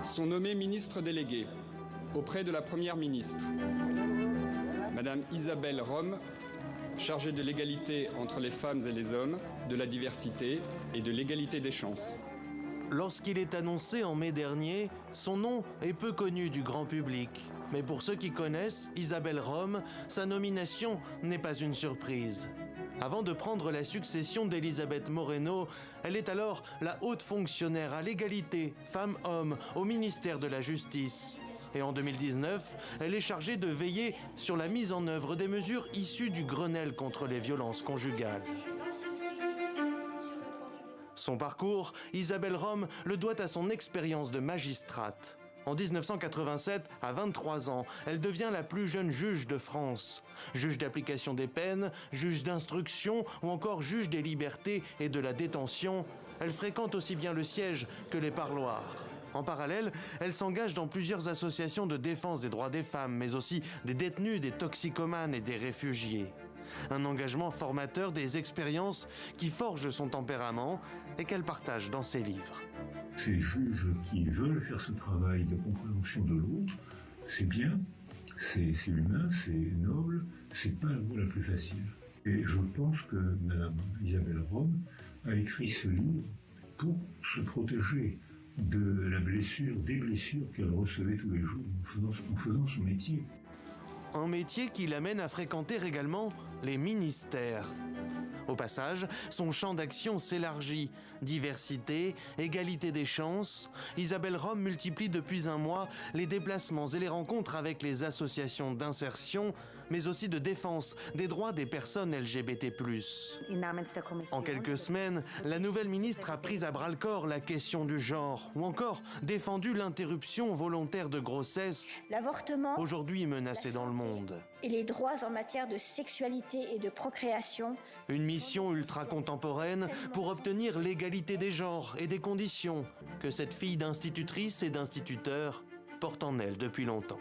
sont nommés ministres délégués auprès de la Première ministre, Madame Isabelle Rome, chargée de l'égalité entre les femmes et les hommes, de la diversité et de l'égalité des chances. Lorsqu'il est annoncé en mai dernier, son nom est peu connu du grand public. Mais pour ceux qui connaissent Isabelle Rome, sa nomination n'est pas une surprise. Avant de prendre la succession d'Elisabeth Moreno, elle est alors la haute fonctionnaire à l'égalité femmes-hommes au ministère de la Justice. Et en 2019, elle est chargée de veiller sur la mise en œuvre des mesures issues du Grenelle contre les violences conjugales. Son parcours, Isabelle Rome le doit à son expérience de magistrate. En 1987, à 23 ans, elle devient la plus jeune juge de France. Juge d'application des peines, juge d'instruction ou encore juge des libertés et de la détention, elle fréquente aussi bien le siège que les parloirs. En parallèle, elle s'engage dans plusieurs associations de défense des droits des femmes, mais aussi des détenus, des toxicomanes et des réfugiés. Un engagement formateur, des expériences qui forgent son tempérament et qu'elle partage dans ses livres. Ces juges qui veulent faire ce travail de compréhension de l'autre, c'est bien, c'est humain, c'est noble, c'est pas la voie la plus facile. Et je pense que Madame Isabelle Rome a écrit ce livre pour se protéger de la blessure, des blessures qu'elle recevait tous les jours en faisant son métier. Un métier qui l'amène à fréquenter également les ministères. Au passage, son champ d'action s'élargit. Diversité, égalité des chances. Isabelle Rome multiplie depuis un mois les déplacements et les rencontres avec les associations d'insertion, mais aussi de défense des droits des personnes LGBT+. En quelques semaines, la nouvelle ministre a pris à bras-le-corps la question du genre, ou encore défendu l'interruption volontaire de grossesse, l'avortement, aujourd'hui menacée dans le monde. Et les droits en matière de sexualité et de procréation. Une mission ultra-contemporaine pour obtenir l'égalité des genres et des conditions que cette fille d'institutrice et d'instituteur porte en elle depuis longtemps.